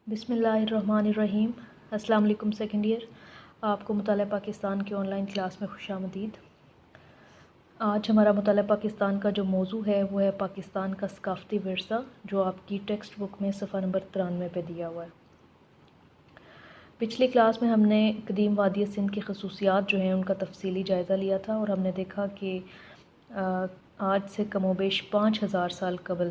بسم اللہ الرحمن الرحیم۔ السلام علیکم سیکنڈ ایئر، آپ کو مطالعہ پاکستان کی آن لائن کلاس میں خوش آمدید۔ آج ہمارا مطالعہ پاکستان کا جو موضوع ہے وہ ہے پاکستان کا ثقافتی ورثہ، جو آپ کی ٹیکسٹ بک میں صفحہ نمبر 93 پہ دیا ہوا ہے۔ پچھلی کلاس میں ہم نے قدیم وادی سندھ کی خصوصیات جو ہیں ان کا تفصیلی جائزہ لیا تھا، اور ہم نے دیکھا کہ آج سے کم و بیش 5000 سال قبل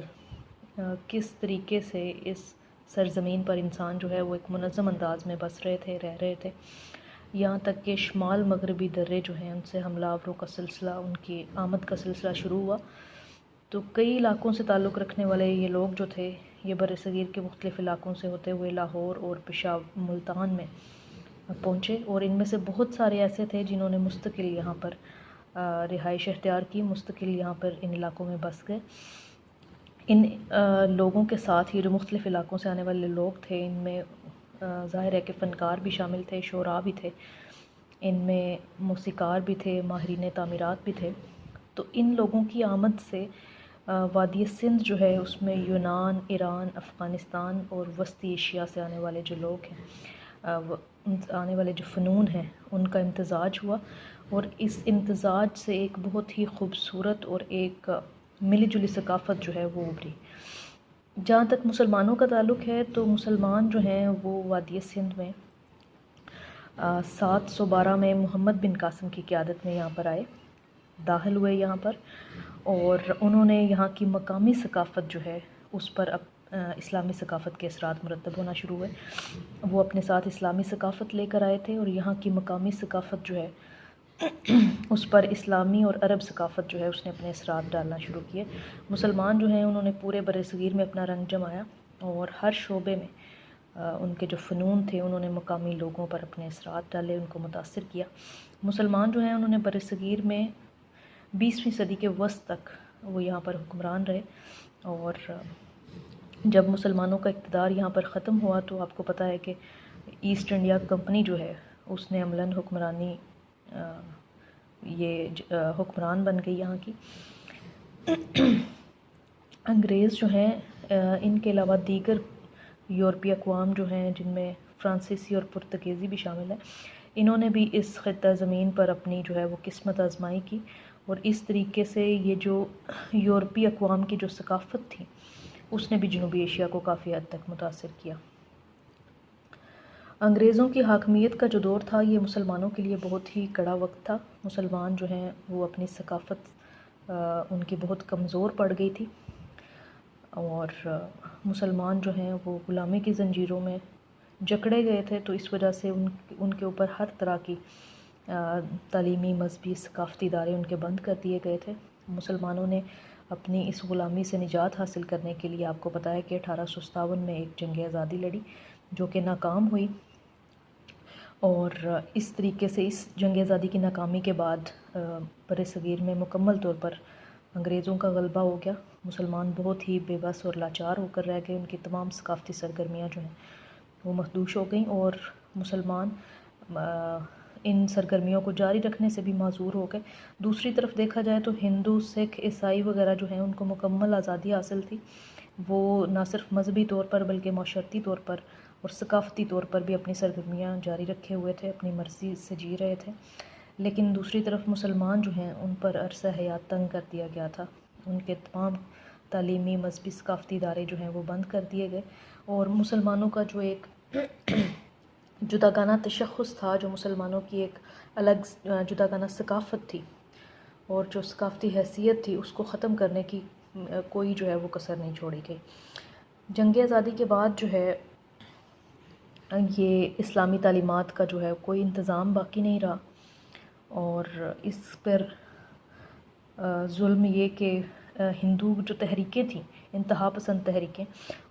کس طریقے سے اس سرزمین پر انسان جو ہے وہ ایک منظم انداز میں بس رہے تھے، رہ رہے تھے، یہاں تک کہ شمال مغربی درے جو ہیں ان سے حملہ آوروں کا سلسلہ، ان کی آمد کا سلسلہ شروع ہوا۔ تو کئی علاقوں سے تعلق رکھنے والے یہ لوگ جو تھے، یہ بر صغیر کے مختلف علاقوں سے ہوتے ہوئے لاہور اور پشاور ملتان میں پہنچے، اور ان میں سے بہت سارے ایسے تھے جنہوں نے مستقل یہاں پر رہائش اختیار کی، مستقل یہاں پر ان علاقوں میں بس گئے۔ ان لوگوں کے ساتھ یہ جو مختلف علاقوں سے آنے والے لوگ تھے، ان میں ظاہر ہے کہ فنکار بھی شامل تھے، شعراء بھی تھے، ان میں موسیقار بھی تھے، ماہرین تعمیرات بھی تھے۔ تو ان لوگوں کی آمد سے وادی سندھ جو ہے اس میں یونان، ایران، افغانستان اور وسطی ایشیا سے آنے والے جو لوگ ہیں، آنے والے جو فنون ہیں، ان کا امتزاج ہوا، اور اس امتزاج سے ایک بہت ہی خوبصورت اور ایک ملی جلی ثقافت جو ہے وہ ابھری۔ جہاں تک مسلمانوں کا تعلق ہے تو مسلمان جو ہیں وہ وادی سندھ میں 712 میں محمد بن قاسم کی قیادت میں یہاں پر آئے، داخل ہوئے یہاں پر، اور انہوں نے یہاں کی مقامی ثقافت جو ہے اس پر اسلامی ثقافت کے اثرات مرتب ہونا شروع ہوئے۔ وہ اپنے ساتھ اسلامی ثقافت لے کر آئے تھے، اور یہاں کی مقامی ثقافت جو ہے اس پر اسلامی اور عرب ثقافت جو ہے اس نے اپنے اثرات ڈالنا شروع کیے۔ مسلمان جو ہیں انہوں نے پورے برصغیر میں اپنا رنگ جمایا، اور ہر شعبے میں ان کے جو فنون تھے انہوں نے مقامی لوگوں پر اپنے اثرات ڈالے، ان کو متاثر کیا۔ مسلمان جو ہیں انہوں نے برصغیر میں 20ویں صدی کے وسط تک وہ یہاں پر حکمران رہے، اور جب مسلمانوں کا اقتدار یہاں پر ختم ہوا تو آپ کو پتہ ہے کہ ایسٹ انڈیا کمپنی جو ہے اس نے عملاً حکمرانی حکمران بن گئی یہاں کی۔ انگریز جو ہیں ان کے علاوہ دیگر یورپی اقوام جو ہیں، جن میں فرانسیسی اور پرتگیزی بھی شامل ہیں، انہوں نے بھی اس خطہ زمین پر اپنی جو ہے وہ قسمت آزمائی کی، اور اس طریقے سے یہ جو یورپی اقوام کی جو ثقافت تھی اس نے بھی جنوبی ایشیا کو کافی حد تک متاثر کیا۔ انگریزوں کی حاکمیت کا جو دور تھا یہ مسلمانوں کے لیے بہت ہی کڑا وقت تھا۔ مسلمان جو ہیں وہ اپنی ثقافت ان کی بہت کمزور پڑ گئی تھی، اور مسلمان جو ہیں وہ غلامی کی زنجیروں میں جکڑے گئے تھے، تو اس وجہ سے ان کے اوپر ہر طرح کی تعلیمی، مذہبی، ثقافتی ادارے ان کے بند کر دیے گئے تھے۔ مسلمانوں نے اپنی اس غلامی سے نجات حاصل کرنے کے لیے، آپ کو پتہ ہے کہ 1857 میں ایک جنگ آزادی لڑی جو کہ ناکام ہوئی، اور اس طریقے سے اس جنگ آزادی کی ناکامی کے بعد برصغیر میں مکمل طور پر انگریزوں کا غلبہ ہو گیا۔ مسلمان بہت ہی بے بس اور لاچار ہو کر رہ گئے، ان کی تمام ثقافتی سرگرمیاں جو ہیں وہ مخدوش ہو گئیں، اور مسلمان ان سرگرمیوں کو جاری رکھنے سے بھی معذور ہو گئے۔ دوسری طرف دیکھا جائے تو ہندو، سکھ، عیسائی وغیرہ جو ہیں ان کو مکمل آزادی حاصل تھی، وہ نہ صرف مذہبی طور پر بلکہ معاشرتی طور پر اور ثقافتی طور پر بھی اپنی سرگرمیاں جاری رکھے ہوئے تھے، اپنی مرضی سے جی رہے تھے۔ لیکن دوسری طرف مسلمان جو ہیں ان پر عرصہ حیات تنگ کر دیا گیا تھا، ان کے تمام تعلیمی، مذہبی، ثقافتی ادارے جو ہیں وہ بند کر دیے گئے، اور مسلمانوں کا جو ایک جداگانہ تشخص تھا، جو مسلمانوں کی ایک الگ جداگانہ ثقافت تھی اور جو ثقافتی حیثیت تھی، اس کو ختم کرنے کی کوئی جو ہے وہ کسر نہیں چھوڑی گئی۔ جنگ آزادی کے بعد جو ہے یہ اسلامی تعلیمات کا جو ہے کوئی انتظام باقی نہیں رہا، اور اس پر ظلم یہ کہ ہندو جو تحریکیں تھیں، انتہا پسند تحریکیں،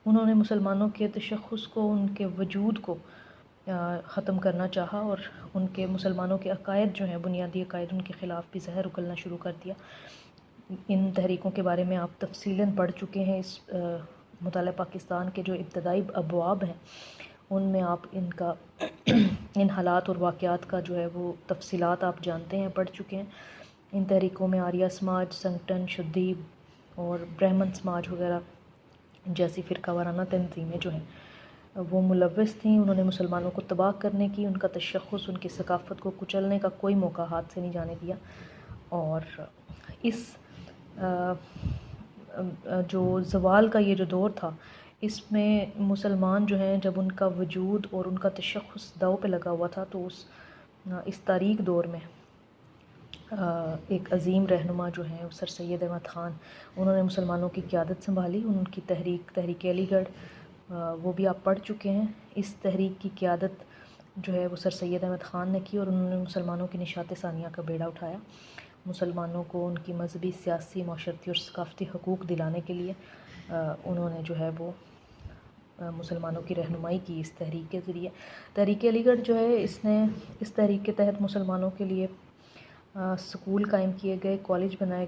انہوں نے مسلمانوں کے تشخص کو، ان کے وجود کو ختم کرنا چاہا، اور ان کے مسلمانوں کے عقائد جو ہیں، بنیادی عقائد، ان کے خلاف بھی زہر اگلنا شروع کر دیا۔ ان تحریکوں کے بارے میں آپ تفصیلاً پڑھ چکے ہیں، اس مطالعہ پاکستان کے جو ابتدائی ابواب ہیں ان میں آپ ان حالات اور واقعات کا جو ہے وہ تفصیلات آپ جانتے ہیں، پڑھ چکے ہیں۔ ان تحریکوں میں آریہ سماج، سنگٹن، شدیب اور برہمن سماج وغیرہ جیسی فرقہ وارانہ تنظیمیں جو ہیں وہ ملوث تھیں، انہوں نے مسلمانوں کو تباہ کرنے کی، ان کا تشخص، ان کی ثقافت کو کچلنے کا کوئی موقع ہاتھ سے نہیں جانے دیا۔ اور اس جو زوال کا یہ جو دور تھا، اس میں مسلمان جو ہیں جب ان کا وجود اور ان کا تشخص داؤ پہ لگا ہوا تھا، تو اس تاریک دور میں ایک عظیم رہنما جو ہیں سر سید احمد خان، انہوں نے مسلمانوں کی قیادت سنبھالی۔ ان کی تحریک علی گڑھ وہ بھی آپ پڑھ چکے ہیں۔ اس تحریک کی قیادت جو ہے وہ سر سید احمد خان نے کی، اور انہوں نے مسلمانوں کی نشاط ثانیہ کا بیڑا اٹھایا۔ مسلمانوں کو ان کی مذہبی، سیاسی، معاشرتی اور ثقافتی حقوق دلانے کے لیے انہوں نے جو ہے وہ مسلمانوں کی رہنمائی کی اس تحریک کے ذریعے۔ تحریک علی گڑھ جو ہے اس تحریک کے تحت مسلمانوں کے لیے سکول قائم کیے گئے، کالج بھی بنایا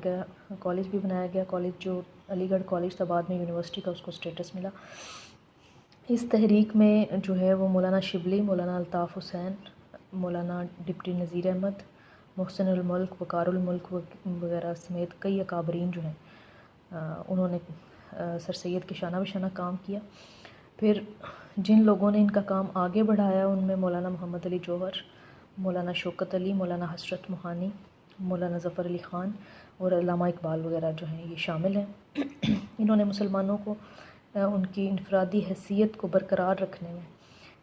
گیا۔ کالج جو علی گڑھ کالج تھا، بعد میں یونیورسٹی کا اس کو سٹیٹس ملا۔ اس تحریک میں جو ہے وہ مولانا شبلی، مولانا الطاف حسین، مولانا ڈپٹی نذیر احمد، محسن الملک، وقار الملک وغیرہ سمیت کئی اکابرین جو ہیں انہوں نے سر سید کے شانہ بشانہ کام کیا۔ پھر جن لوگوں نے ان کا کام آگے بڑھایا، ان میں مولانا محمد علی جوہر، مولانا شوکت علی، مولانا حسرت موہانی، مولانا ظفر علی خان اور علامہ اقبال وغیرہ جو ہیں یہ شامل ہیں۔ انہوں نے مسلمانوں کو ان کی انفرادی حیثیت کو برقرار رکھنے میں،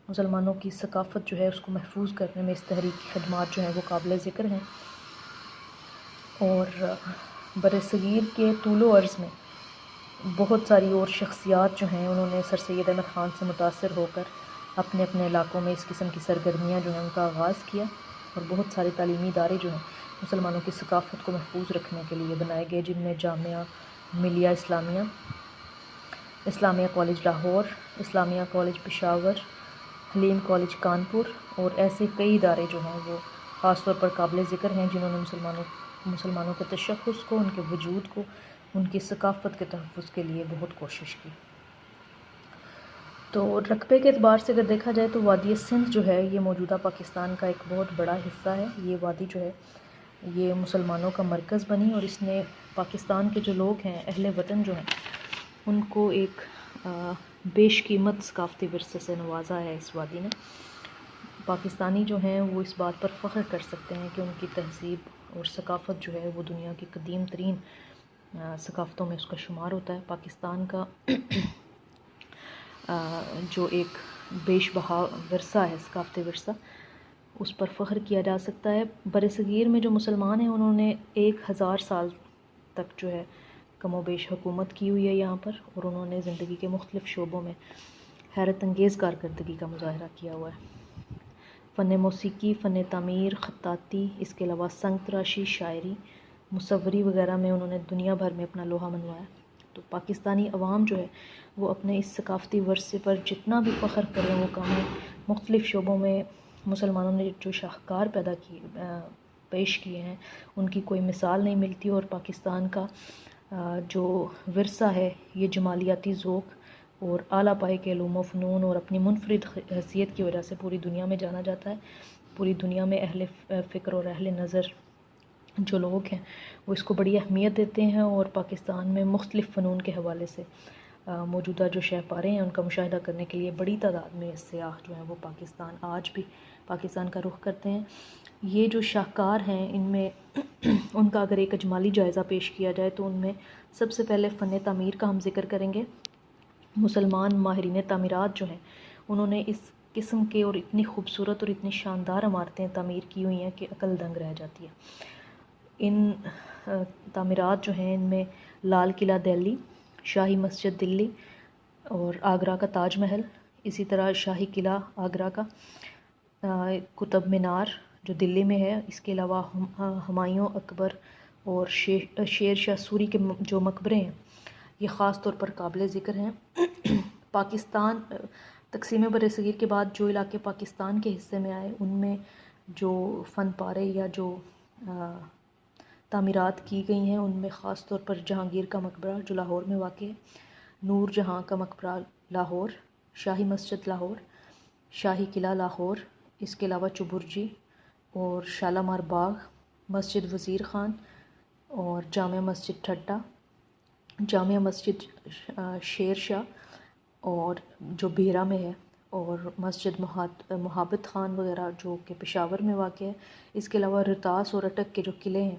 مسلمانوں کی ثقافت جو ہے اس کو محفوظ کرنے میں اس تحریک کی خدمات جو ہیں وہ قابل ذکر ہیں۔ اور برصغیر کے طول و عرض میں بہت ساری اور شخصیات جو ہیں انہوں نے سر سید احمد خان سے متاثر ہو کر اپنے اپنے علاقوں میں اس قسم کی سرگرمیاں جو ہیں ان کا آغاز کیا، اور بہت سارے تعلیمی ادارے جو ہیں مسلمانوں کی ثقافت کو محفوظ رکھنے کے لیے بنائے گئے، جن میں جامعہ ملیہ اسلامیہ، اسلامیہ کالج لاہور، اسلامیہ کالج پشاور، حلیم کالج کانپور، اور ایسے کئی ادارے جو ہیں وہ خاص طور پر قابل ذکر ہیں، جنہوں نے مسلمانوں کے تشخص کو، ان کے وجود کو، ان کی ثقافت کے تحفظ کے لیے بہت کوشش کی۔ تو رقبے کے اعتبار سے اگر دیکھا جائے تو وادی سندھ جو ہے یہ موجودہ پاکستان کا ایک بہت بڑا حصہ ہے۔ یہ وادی جو ہے یہ مسلمانوں کا مرکز بنی، اور اس نے پاکستان کے جو لوگ ہیں، اہل وطن جو ہیں، ان کو ایک بیش قیمت ثقافتی ورثے سے نوازا ہے۔ اس وادی نے پاکستانی جو ہیں وہ اس بات پر فخر کر سکتے ہیں کہ ان کی تہذیب اور ثقافت جو ہے وہ دنیا کی قدیم ترین ثقافتوں میں اس کا شمار ہوتا ہے۔ پاکستان کا جو ایک بیش بہا ورثہ ہے، ثقافتی ورثہ، اس پر فخر کیا جا سکتا ہے۔ برصغیر میں جو مسلمان ہیں انہوں نے 1000 سال تک جو ہے کم و بیش حکومت کی ہوئی ہے یہاں پر، اور انہوں نے زندگی کے مختلف شعبوں میں حیرت انگیز کارکردگی کا مظاہرہ کیا ہوا ہے۔ فن موسیقی، فن تعمیر، خطاطی، اس کے علاوہ سنگ تراشی، شاعری، مصوری وغیرہ میں انہوں نے دنیا بھر میں اپنا لوہا منوایا۔ تو پاکستانی عوام جو ہے وہ اپنے اس ثقافتی ورثے پر جتنا بھی فخر کریں وہ کم ہے۔ مختلف شعبوں میں مسلمانوں نے جو شاہکار پیش کیے ہیں ان کی کوئی مثال نہیں ملتی، اور پاکستان کا جو ورثہ ہے یہ جمالیاتی ذوق اور اعلیٰ پائے کے علوم و فنون اور اپنی منفرد حیثیت کی وجہ سے پوری دنیا میں جانا جاتا ہے۔ پوری دنیا میں اہل فکر اور اہل نظر جو لوگ ہیں وہ اس کو بڑی اہمیت دیتے ہیں، اور پاکستان میں مختلف فنون کے حوالے سے موجودہ جو شہ پارے ہیں ان کا مشاہدہ کرنے کے لیے بڑی تعداد میں سیاح جو ہیں وہ آج بھی پاکستان کا رخ کرتے ہیں۔ یہ جو شاہکار ہیں ان میں ان کا اگر ایک اجمالی جائزہ پیش کیا جائے تو ان میں سب سے پہلے فن تعمیر کا ہم ذکر کریں گے۔ مسلمان ماہرین تعمیرات جو ہیں انہوں نے اس قسم کے اور اتنی خوبصورت اور اتنی شاندار عمارتیں تعمیر کی ہوئی ہیں کہ عقل دنگ رہ جاتی ہے۔ ان تعمیرات جو ہیں ان میں لال قلعہ دہلی، شاہی مسجد دلی اور آگرہ کا تاج محل، اسی طرح شاہی قلعہ آگرہ کا، قطب مینار جو دلی میں ہے، اس کے علاوہ ہمایوں، اکبر اور شیر شاہ سوری کے جو مقبرے ہیں یہ خاص طور پر قابل ذکر ہیں۔ پاکستان تقسیم برصغیر کے بعد جو علاقے پاکستان کے حصے میں آئے ان میں جو فن پارے یا جو تعمیرات کی گئی ہیں ان میں خاص طور پر جہانگیر کا مقبرہ جو لاہور میں واقع ہے، نور جہاں کا مقبرہ لاہور، شاہی مسجد لاہور، شاہی قلعہ لاہور، اس کے علاوہ چبرجی اور شالامار باغ، مسجد وزیر خان اور جامع مسجد ٹھٹہ، جامع مسجد شیر شاہ اور جو بیرا میں ہے اور مسجد محابت خان وغیرہ جو کہ پشاور میں واقع ہے. اس کے علاوہ رتاس اور اٹک کے جو قلعے ہیں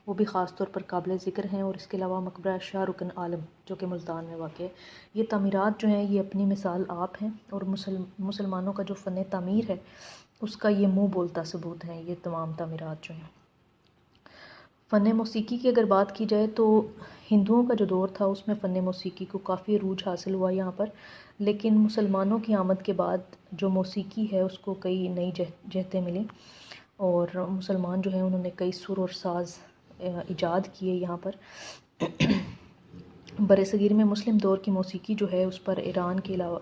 وہ بھی خاص طور پر قابل ذکر ہیں. اور اس کے علاوہ مقبرہ شاہ رکن عالم جو کہ ملتان میں واقع ہے. یہ تعمیرات جو ہیں یہ اپنی مثال آپ ہیں، اور مسلمانوں کا جو فن تعمیر ہے اس کا یہ منہ بولتا ثبوت ہیں یہ تمام تعمیرات جو ہیں. فن موسیقی کی اگر بات کی جائے تو ہندوؤں کا جو دور تھا اس میں فن موسیقی کو کافی عروج حاصل ہوا یہاں پر، لیکن مسلمانوں کی آمد کے بعد جو موسیقی ہے اس کو کئی نئی جہتیں ملیں، اور مسلمان جو ہیں انہوں نے کئی سر اور ساز ایجاد کیے یہاں پر. برصغیر میں مسلم دور کی موسیقی جو ہے اس پر ایران کے علاوہ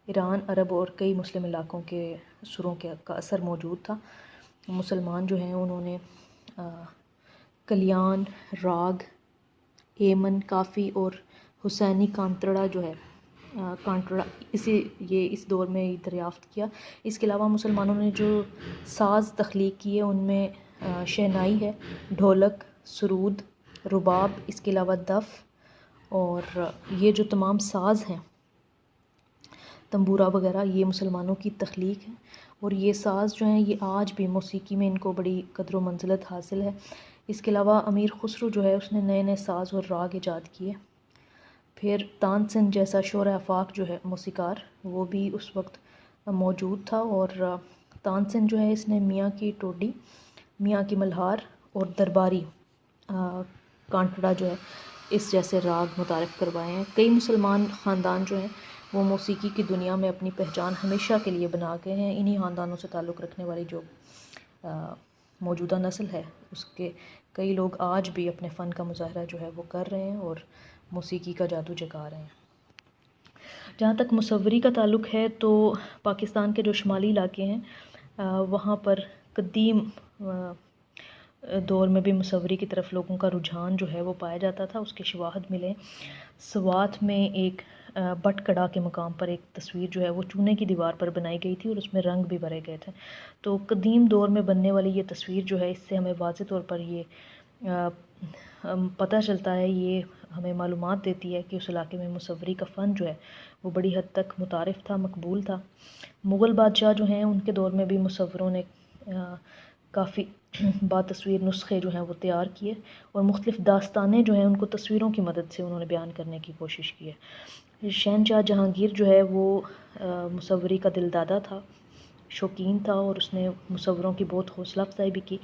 ایران، عرب اور کئی مسلم علاقوں کے سروں کا اثر موجود تھا. مسلمان جو ہیں انہوں نے کلیان، راگ، ایمن، کافی اور حسینی کانتڑا جو ہے کانٹڑا اس دور میں دریافت کیا. اس کے علاوہ مسلمانوں نے جو ساز تخلیق کیے ان میں شہنائی ہے، ڈھولک، سرود، رباب، اس کے علاوہ دف، اور یہ جو تمام ساز ہیں تنبورہ وغیرہ یہ مسلمانوں کی تخلیق ہے. اور یہ ساز جو ہیں یہ آج بھی موسیقی میں ان کو بڑی قدر و منزلت حاصل ہے. اس کے علاوہ امیر خسرو جو ہے اس نے نئے نئے ساز اور راگ ایجاد کیے. پھر تان سن جیسا شور آفاق جو ہے موسیقار وہ بھی اس وقت موجود تھا، اور تان سن جو ہے اس نے میاں کی ٹوڈی، میاں کی ملہار اور درباری کانٹڑا جو ہے اس جیسے راگ متعارف کروائے ہیں. کئی مسلمان خاندان جو ہیں وہ موسیقی کی دنیا میں اپنی پہچان ہمیشہ کے لیے بنا گئے ہیں. انہی خاندانوں سے تعلق رکھنے والی جو موجودہ نسل ہے اس کے کئی لوگ آج بھی اپنے فن کا مظاہرہ جو ہے وہ کر رہے ہیں اور موسیقی کا جادو جگا رہے ہیں. جہاں تک مصوری کا تعلق ہے تو پاکستان کے جو شمالی علاقے ہیں وہاں پر قدیم دور میں بھی مصوری کی طرف لوگوں کا رجحان جو ہے وہ پایا جاتا تھا. اس کے شواہد ملے. سوات میں ایک بٹ کڑا کے مقام پر ایک تصویر جو ہے وہ چونے کی دیوار پر بنائی گئی تھی اور اس میں رنگ بھی بھرے گئے تھے. تو قدیم دور میں بننے والی یہ تصویر جو ہے اس سے ہمیں واضح طور پر یہ پتہ چلتا ہے، یہ ہمیں معلومات دیتی ہے کہ اس علاقے میں مصوری کا فن جو ہے وہ بڑی حد تک متعارف تھا، مقبول تھا. مغل بادشاہ جو ہیں ان کے دور میں بھی مصوروں نے کافی باتصویر نسخے جو ہیں وہ تیار کیے، اور مختلف داستانیں جو ہیں ان کو تصویروں کی مدد سے انہوں نے بیان کرنے کی کوشش کی ہے. شہنشاہ جہانگیر جو ہے وہ مصوری کا دل دادا تھا، شوقین تھا، اور اس نے مصوروں کی بہت حوصلہ افزائی بھی کی.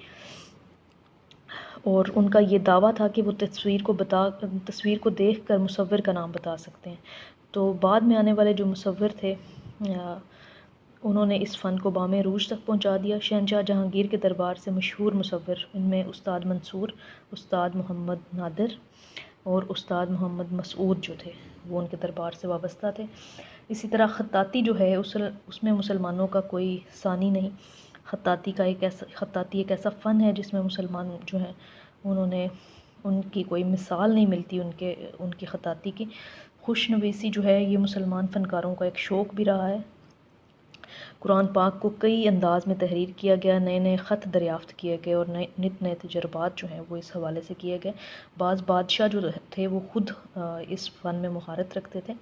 اور ان کا یہ دعویٰ تھا کہ وہ تصویر کو دیکھ کر مصور کا نام بتا سکتے ہیں. تو بعد میں آنے والے جو مصور تھے انہوں نے اس فن کو بام عروج تک پہنچا دیا. شہنشاہ جہانگیر کے دربار سے مشہور مصور ان میں استاد منصور، استاد محمد نادر اور استاد محمد مسعود جو تھے وہ ان کے دربار سے وابستہ تھے. اسی طرح خطاطی جو ہے اس میں مسلمانوں کا کوئی ثانی نہیں. خطاطی ایک ایسا فن ہے جس میں مسلمان جو ہیں انہوں نے ان کی کوئی مثال نہیں ملتی ان کی خطاطی کی. خوش نویسی جو ہے یہ مسلمان فنکاروں کا ایک شوق بھی رہا ہے. قرآن پاک کو کئی انداز میں تحریر کیا گیا، نئے نئے خط دریافت کیے گئے اور نئے تجربات جو ہیں وہ اس حوالے سے کیے گئے. بعض بادشاہ جو تھے وہ خود اس فن میں مہارت رکھتے تھے.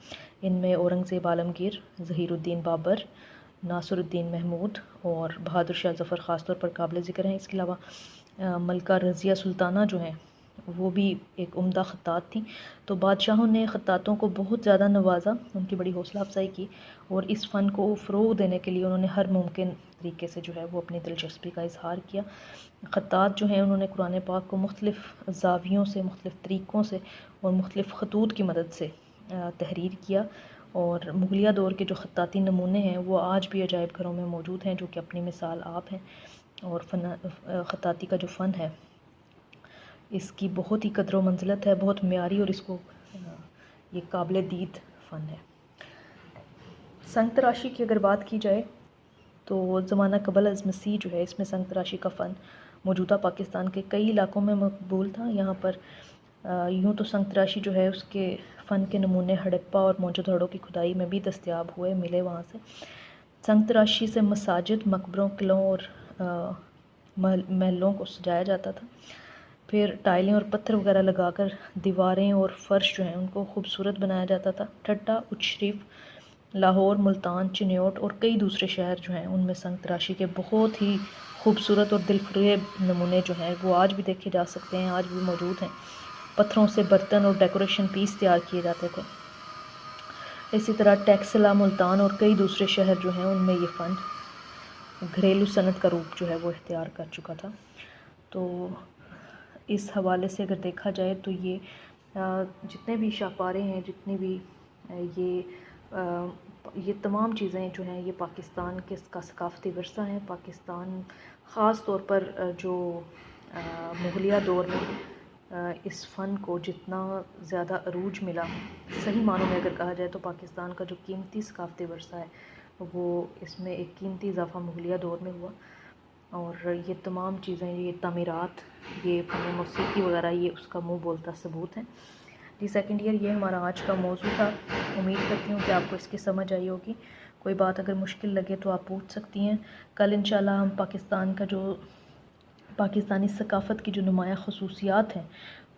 ان میں اورنگزیب عالمگیر، ظہیر الدین بابر، ناصر الدین محمود اور بہادر شاہ ظفر خاص طور پر قابل ذکر ہیں. اس کے علاوہ ملکہ رضیہ سلطانہ جو ہیں وہ بھی ایک عمدہ خطاط تھیں. تو بادشاہوں نے خطاطوں کو بہت زیادہ نوازا، ان کی بڑی حوصلہ افزائی کی، اور اس فن کو فروغ دینے کے لیے انہوں نے ہر ممکن طریقے سے جو ہے وہ اپنی دلچسپی کا اظہار کیا. خطاط جو ہیں انہوں نے قرآن پاک کو مختلف زاویوں سے، مختلف طریقوں سے اور مختلف خطوط کی مدد سے تحریر کیا. اور مغلیہ دور کے جو خطاطی نمونے ہیں وہ آج بھی عجائب گھروں میں موجود ہیں جو کہ اپنی مثال آپ ہیں. اور خطاطی کا جو فن ہے اس کی بہت ہی قدر و منزلت ہے، بہت معیاری، اور اس کو یہ قابل دید فن ہے. سنگ تراشی کی اگر بات کی جائے تو زمانہ قبل از مسیح جو ہے اس میں سنگ تراشی کا فن موجودہ پاکستان کے کئی علاقوں میں مقبول تھا. یہاں پر یوں تو سنگ تراشی جو ہے اس کے فن کے نمونے ہڑپا اور موہنجو-دڑو کی کھدائی میں بھی دستیاب ملے وہاں سے. سنگ تراشی سے مساجد، مقبروں، قلعوں اور محلوں کو سجایا جاتا تھا. پھر ٹائلیں اور پتھر وغیرہ لگا کر دیواریں اور فرش جو ہیں ان کو خوبصورت بنایا جاتا تھا. ٹھٹہ، اچ شریف لاہور، ملتان، چنیوٹ اور کئی دوسرے شہر جو ہیں ان میں سنگ تراشی کے بہت ہی خوبصورت اور دل فریب نمونے جو ہیں وہ آج بھی دیکھے جا سکتے ہیں، آج بھی موجود ہیں۔ پتھروں سے برتن اور ڈیکوریشن پیس تیار کیے جاتے تھے۔ اسی طرح ٹیکسلا، ملتان اور کئی دوسرے شہر جو ہیں ان میں یہ فن گھریلو صنعت کا روپ جو ہے وہ اختیار کر چکا تھا۔ تو اس حوالے سے اگر دیکھا جائے تو یہ جتنے بھی شاہپارے ہیں، جتنے بھی یہ تمام چیزیں جو ہیں یہ پاکستان کا ثقافتی ورثہ ہیں۔ پاکستان خاص طور پر جو مغلیہ دور میں اس فن کو جتنا زیادہ عروج ملا، صحیح معنوں میں اگر کہا جائے تو پاکستان کا جو قیمتی ثقافتی ورثہ ہے وہ اس میں ایک قیمتی اضافہ مغلیہ دور میں ہوا، اور یہ تمام چیزیں، یہ تعمیرات، یہ فن موسیقی وغیرہ، یہ اس کا منہ بولتا ثبوت ہے۔ جی سیکنڈ ایئر، یہ ہمارا آج کا موضوع تھا۔ امید کرتی ہوں کہ آپ کو اس کی سمجھ آئی ہوگی۔ کوئی بات اگر مشکل لگے تو آپ پوچھ سکتی ہیں۔ کل انشاءاللہ ہم پاکستانی ثقافت کی جو نمایاں خصوصیات ہیں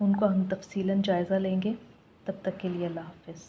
ان کو ہم تفصیلاً جائزہ لیں گے۔ تب تک کے لیے اللہ حافظ۔